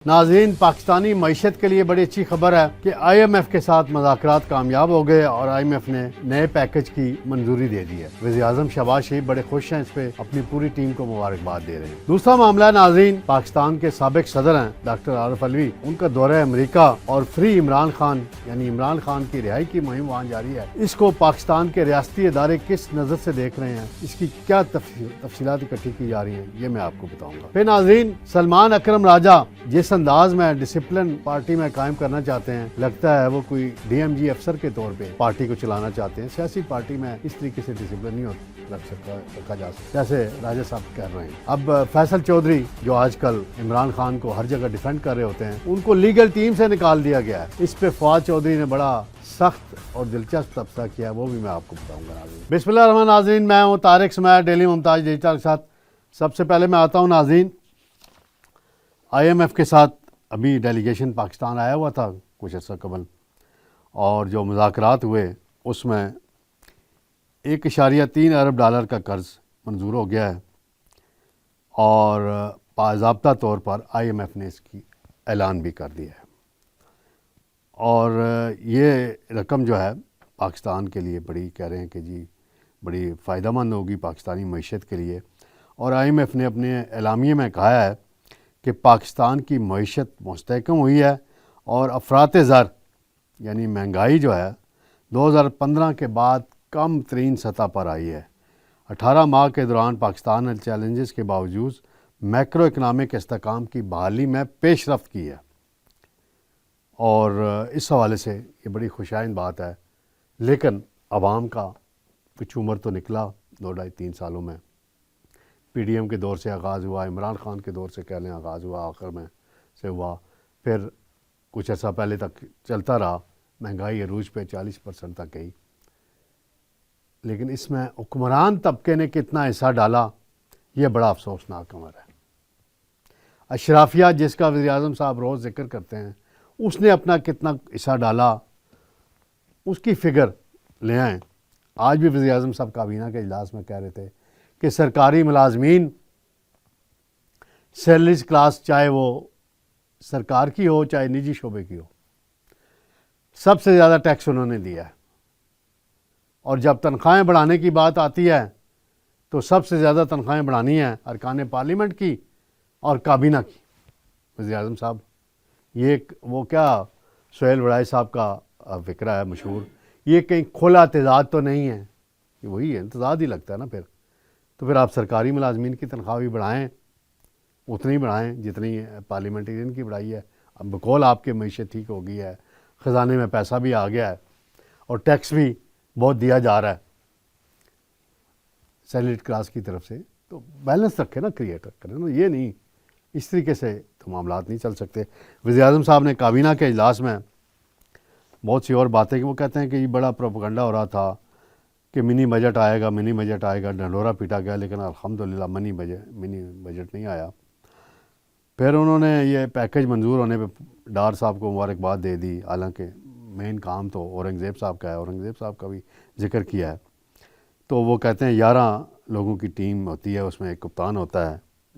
ناظرین، پاکستانی معیشت کے لیے بڑی اچھی خبر ہے کہ آئی ایم ایف کے ساتھ مذاکرات کامیاب ہو گئے اور آئی ایم ایف نے نئے پیکج کی منظوری دے دی ہے۔ وزیر اعظم شہباز شریف بڑے خوش ہیں، اس پہ اپنی پوری ٹیم کو مبارکباد دے رہے ہیں۔ دوسرا معاملہ ہے ناظرین، پاکستان کے سابق صدر ہیں ڈاکٹر عارف علوی، ان کا دورہ امریکہ اور فری عمران خان یعنی عمران خان کی رہائی کی مہم وہاں جاری ہے۔ اس کو پاکستان کے ریاستی ادارے کس نظر سے دیکھ رہے ہیں، اس کی کیا تفصیلات اکٹھی کی جا رہی ہیں، یہ میں آپ کو بتاؤں گا۔ پھر ناظرین، سلمان اکرم راجہ جس انداز میں ڈسپلن پارٹی میں قائم کرنا چاہتے ہیں، لگتا ہے وہ کوئی ڈی ایم جی افسر کے طور پہ پارٹی کو چلانا چاہتے ہیں۔ سیاسی پارٹی میں اس طریقے سے ڈسپلن نہیں رکھا جا سکتا جیسے راجہ صاحب کہہ رہے ہیں۔ اب فیصل چودھری جو آج کل عمران خان کو ہر جگہ ڈیفینڈ کر رہے ہوتے ہیں، ان کو لیگل ٹیم سے نکال دیا گیا ہے۔ اس پہ فواد چودھری نے بڑا سخت اور دلچسپ تبصرہ کیا ہے، وہ بھی میں آپ کو بتاؤں گا۔ ناظرین بسم اللہ الرحمن ناظرین، میں ہوں طارق سمیع، ڈیلی ممتاز ڈیجیٹل کے ساتھ۔ سب سے پہلے میں آتا ہوں ناظرین، آئی ایم ایف کے ساتھ ابھی ڈیلیگیشن پاکستان آیا ہوا تھا کچھ عرصہ قبل، اور جو مذاکرات ہوئے اس میں 1.3 ارب ڈالر کا قرض منظور ہو گیا ہے، اور باضابطہ طور پر آئی ایم ایف نے اس کی اعلان بھی کر دیا ہے، اور یہ رقم جو ہے پاکستان کے لیے بڑی کہہ رہے ہیں کہ جی بڑی فائدہ مند ہوگی پاکستانی معیشت کے لیے۔ اور آئی ایم ایف نے اپنے اعلامیے میں کہا ہے کہ پاکستان کی معیشت مستحکم ہوئی ہے اور افراط زر یعنی مہنگائی جو ہے 2015 کے بعد کم ترین سطح پر آئی ہے۔ 18 ماہ کے دوران پاکستان نے چیلنجز کے باوجود میکرو اکنامک استحکام کی بحالی میں پیش رفت کی ہے، اور اس حوالے سے یہ بڑی خوشائند بات ہے۔ لیکن عوام کا کچھ عمر تو نکلا 2-2.5-3 سالوں میں۔ پی ڈی ایم کے دور سے آغاز ہوا، عمران خان کے دور سے کہہ لیں آغاز ہوا، آخر میں سے ہوا، پھر کچھ عرصہ پہلے تک چلتا رہا، مہنگائی عروج پہ 40% تک گئی۔ لیکن اس میں حکمران طبقے نے کتنا حصہ ڈالا، یہ بڑا افسوسناک امر ہے۔ اشرافیہ جس کا وزیر اعظم صاحب روز ذکر کرتے ہیں، اس نے اپنا کتنا حصہ ڈالا، اس کی فگر لے آئیں۔ آج بھی وزیر اعظم صاحب کابینہ کے اجلاس میں کہہ رہے تھے کہ سرکاری ملازمین سیلریز کلاس چاہے وہ سرکار کی ہو چاہے نجی شعبے کی ہو، سب سے زیادہ ٹیکس انہوں نے دیا ہے، اور جب تنخواہیں بڑھانے کی بات آتی ہے تو سب سے زیادہ تنخواہیں بڑھانی ہیں ارکان پارلیمنٹ کی اور کابینہ کی۔ وزیر اعظم صاحب یہ وہ کیا سہیل وڑائے صاحب کا فکرہ ہے مشہور، یہ کہیں کھلا تضاد تو نہیں ہے، یہ وہی ہے، تضاد ہی لگتا ہے نا۔ تو پھر آپ سرکاری ملازمین کی تنخواہ بھی بڑھائیں، اتنی بڑھائیں جتنی پارلیمنٹرین کی بڑھائی ہے۔ اب بقول آپ کی معیشت ٹھیک ہو گئی ہے، خزانے میں پیسہ بھی آ گیا ہے، اور ٹیکس بھی بہت دیا جا رہا ہے سیلریڈ کلاس کی طرف سے، تو بیلنس رکھے نا، کریٹ کریں نا، یہ نہیں اس طریقے سے تو معاملات نہیں چل سکتے۔ وزیر اعظم صاحب نے کابینہ کے اجلاس میں بہت سی اور باتیں کہ وہ کہتے ہیں کہ یہ بڑا پروپیگنڈا ہو رہا تھا کہ منی بجٹ آئے گا، منی بجٹ آئے گا، ڈنڈورا پیٹا گیا، لیکن الحمدللہ منی بجٹ نہیں آیا۔ پھر انہوں نے یہ پیکج منظور ہونے پہ ڈار صاحب کو مبارکباد دے دی، حالانکہ مین کام تو اورنگزیب صاحب کا ہے، اورنگزیب صاحب کا بھی ذکر کیا ہے۔ تو وہ کہتے ہیں 11 لوگوں کی ٹیم ہوتی ہے، اس میں ایک کپتان ہوتا ہے،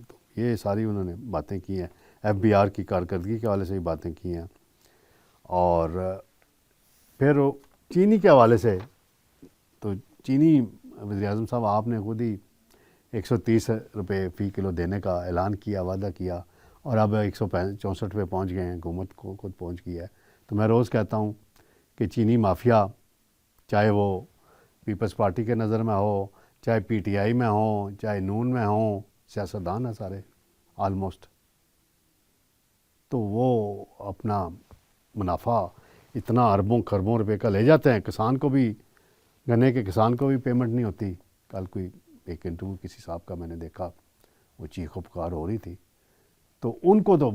تو یہ ساری انہوں نے باتیں کی ہیں، ایف بی آر کی کارکردگی کے حوالے سے بھی باتیں کی ہیں۔ اور پھر چینی کے حوالے سے تو چینی وزیر اعظم صاحب آپ نے خود ہی 130 روپے فی کلو دینے کا اعلان کیا، وعدہ کیا، اور اب 164 پہ پہنچ گئے ہیں، حکومت کو خود پہنچ گئی ہے۔ تو میں روز کہتا ہوں کہ چینی مافیا، چاہے وہ پیپلز پارٹی کے نظر میں ہو، چاہے پی ٹی آئی میں ہوں، چاہے نون میں ہوں، سیاستدان ہیں سارے آلموسٹ، تو وہ اپنا منافع اتنا اربوں خربوں روپے کا لے جاتے ہیں۔ کسان کو بھی، گنے کے کسان کو بھی پیمنٹ نہیں ہوتی۔ کل کوئی ایک انٹرویو کسی صاحب کا میں نے دیکھا، وہ چیخ و پکار ہو رہی تھی، تو ان کو تو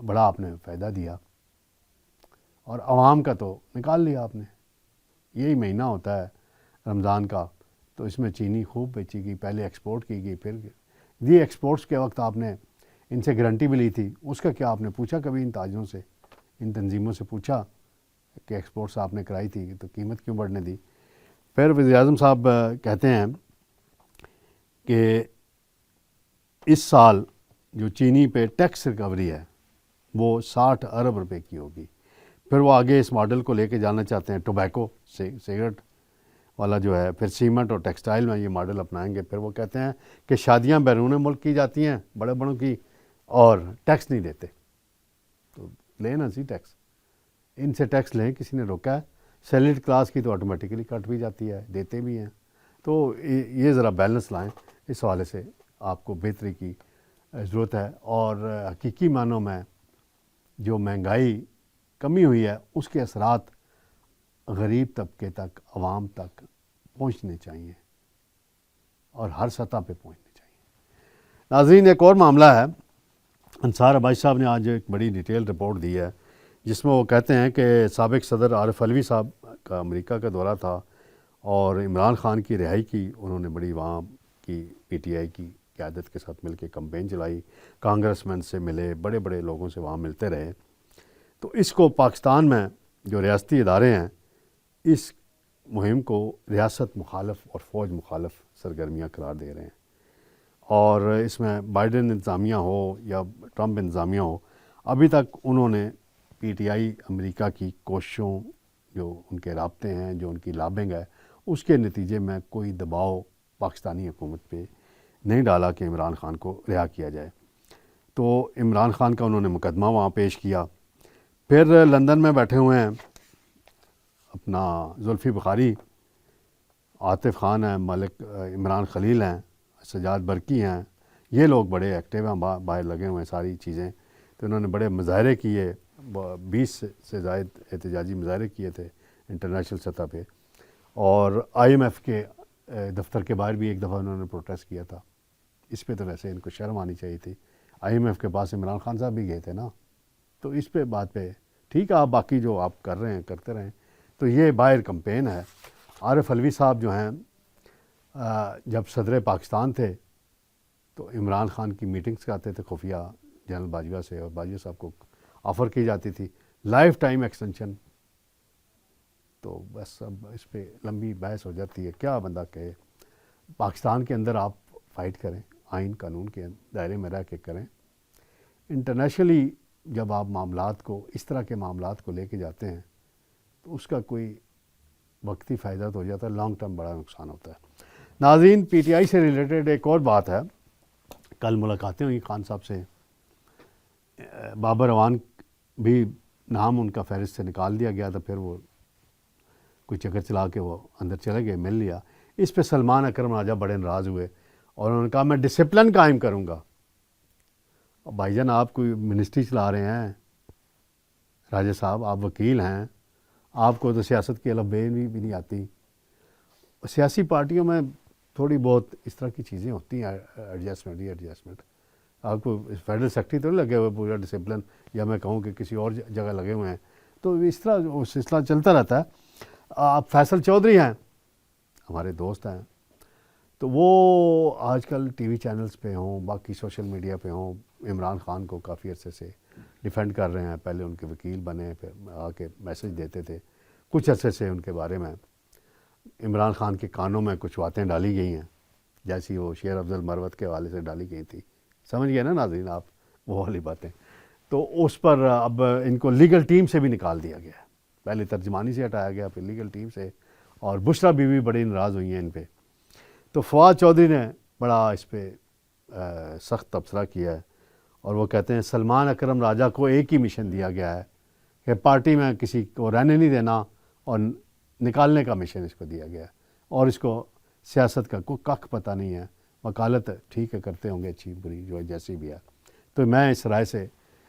بڑا آپ نے فائدہ دیا، اور عوام کا تو نکال لیا آپ نے۔ یہی مہینہ ہوتا ہے رمضان کا، تو اس میں چینی خوب بیچی گئی، پہلے ایکسپورٹ کی گئی، پھر یہ ایکسپورٹس کے وقت آپ نے ان سے گارنٹی بھی لی تھی، اس کا کیا آپ نے پوچھا کبھی ان تاجروں سے، ان تنظیموں سے پوچھا کہ ایکسپورٹس آپ نے کرائی تھی تو قیمت کیوں بڑھنے دی؟ پھر وزیر اعظم صاحب کہتے ہیں کہ اس سال جو چینی پہ ٹیکس ریکوری ہے وہ 60 ارب روپے کی ہوگی. پھر وہ آگے اس ماڈل کو لے کے جانا چاہتے ہیں ٹوبیکو سگریٹ والا جو ہے, پھر سیمنٹ اور ٹیکسٹائل میں یہ ماڈل اپنائیں گے. پھر وہ کہتے ہیں کہ شادیاں بیرون ملک کی جاتی ہیں بڑے بڑوں کی اور ٹیکس نہیں دیتے. تو لیں نا سی ٹیکس, ان سے ٹیکس لیں, کسی نے روکا ہے؟ سیلڈ کلاس کی تو آٹومیٹیکلی کٹ بھی جاتی ہے, دیتے بھی ہیں. تو یہ ذرا بیلنس لائیں, اس حوالے سے آپ کو بہتری کی ضرورت ہے. اور حقیقی معنوں میں جو مہنگائی کمی ہوئی ہے اس کے اثرات غریب طبقے تک, عوام تک پہنچنے چاہیے اور ہر سطح پہ پہنچنے چاہیے. ناظرین, ایک اور معاملہ ہے. انصار عباسی صاحب نے آج ایک بڑی ڈیٹیل رپورٹ دی ہے جس میں وہ کہتے ہیں کہ سابق صدر عارف علوی صاحب کا امریکہ کا دورہ تھا اور عمران خان کی رہائی کی انہوں نے بڑی وہاں کی پی ٹی آئی کی قیادت کے ساتھ مل کے کمپین چلائی, کانگریس مین سے ملے, بڑے بڑے لوگوں سے وہاں ملتے رہے. تو اس کو پاکستان میں جو ریاستی ادارے ہیں اس مہم کو ریاست مخالف اور فوج مخالف سرگرمیاں قرار دے رہے ہیں. اور اس میں بائیڈن انتظامیہ ہو یا ٹرمپ انتظامیہ ہو, ابھی تک انہوں نے پی ٹی آئی امریکہ کی کوششوں, جو ان کے رابطے ہیں, جو ان کی لابنگ ہے, اس کے نتیجے میں کوئی دباؤ پاکستانی حکومت پہ نہیں ڈالا کہ عمران خان کو رہا کیا جائے. تو عمران خان کا انہوں نے مقدمہ وہاں پیش کیا. پھر لندن میں بیٹھے ہوئے ہیں اپنا زلفی بخاری, عاطف خان ہیں, ملک عمران خلیل ہیں, سجاد برقی ہیں, یہ لوگ بڑے ایکٹیو ہیں, باہر لگے ہوئے ہیں ساری چیزیں. تو انہوں نے بڑے مظاہرے کیے, 20 سے زائد احتجاجی مظاہرے کیے تھے انٹرنیشنل سطح پہ. اور آئی ایم ایف کے دفتر کے باہر بھی ایک دفعہ انہوں نے پروٹیسٹ کیا تھا. اس پہ تو ویسے ان کو شرم آنی چاہیے تھی, آئی ایم ایف کے پاس عمران خان صاحب بھی گئے تھے نا. تو اس پہ بات پہ ٹھیک ہے, آپ باقی جو آپ کر رہے ہیں کرتے رہیں. تو یہ باہر کمپین ہے. عارف علوی صاحب جو ہیں جب صدر پاکستان تھے تو عمران خان کی میٹنگز کرتے تھے خفیہ جنرل باجوہ سے, اور باجوہ صاحب کو آفر کی جاتی تھی لائف ٹائم ایکسٹینشن. تو بس اب اس پہ لمبی بحث ہو جاتی ہے, کیا بندہ کہے. پاکستان کے اندر آپ فائٹ کریں, آئین قانون کے دائرے میں رہ کے کریں. انٹرنیشنلی جب آپ معاملات کو, اس طرح کے معاملات کو لے کے جاتے ہیں تو اس کا کوئی وقتی فائدہ تو ہو جاتا ہے, لانگ ٹرم بڑا نقصان ہوتا ہے. ناظرین, پی ٹی آئی سے ریلیٹڈ ایک اور بات ہے. کل ملاقاتیں ہوئی خان صاحب سے, بابر اعوان بھی نام ان کا فہرست سے نکال دیا گیا تھا, پھر وہ کوئی چکر چلا کے وہ اندر چلے گئے, مل لیا. اس پہ سلمان اکرم راجہ بڑے ناراض ہوئے اور انہوں نے کہا میں ڈسپلن قائم کروں گا. بھائی جان, آپ کوئی منسٹری چلا رہے ہیں, راجہ صاحب آپ وکیل ہیں, آپ کو تو سیاست کی الف بے بھی نہیں آتی. سیاسی پارٹیوں میں تھوڑی بہت اس طرح کی چیزیں ہوتی ہیں, ایڈجسٹمنٹ. آپ کو فیڈرل سیکرٹری تو نہیں لگے ہوئے پورا ڈسپلن, یا میں کہوں کہ کسی اور جگہ لگے ہوئے ہیں, تو اس طرح وہ سلسلہ چلتا رہتا ہے. آپ فیصل چودھری ہیں, ہمارے دوست ہیں, تو وہ آج کل ٹی وی چینلز پہ ہوں, باقی سوشل میڈیا پہ ہوں, عمران خان کو کافی عرصے سے ڈیفینڈ کر رہے ہیں. پہلے ان کے وکیل بنے, پھر آ کے میسج دیتے تھے. کچھ عرصے سے ان کے بارے میں عمران خان کے کانوں میں کچھ باتیں ڈالی گئی ہیں, جیسی وہ شیر افضل مروت کے حوالے سے ڈالی گئی تھی. سمجھ گئے نا ناظرین آپ وہ والی باتیں. تو اس پر اب ان کو لیگل ٹیم سے بھی نکال دیا گیا ہے. پہلے ترجمانی سے ہٹایا گیا, پھر لیگل ٹیم سے, اور بشرا بیوی بڑی ناراض ہوئی ہیں ان پہ. تو فواد چودھری نے بڑا اس پہ سخت تبصرہ کیا ہے, اور وہ کہتے ہیں سلمان اکرم راجہ کو ایک ہی مشن دیا گیا ہے کہ پارٹی میں کسی کو رہنے نہیں دینا اور نکالنے کا مشن اس کو دیا گیا ہے, اور اس کو سیاست کا کوئی کخ پتہ نہیں ہے. وکالت ٹھیک ہے کرتے ہوں گے, اچھی بری جو جیسی بھی ہے. تو میں اس رائے سے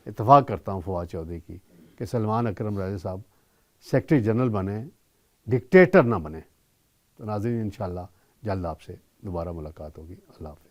اتفاق کرتا ہوں فواد چودھری کی کہ سلمان اکرم راجہ صاحب سیکرٹری جنرل بنے, ڈکٹیٹر نہ بنے. تو ناظرین انشاءاللہ جلد آپ سے دوبارہ ملاقات ہوگی. اللہ حافظ.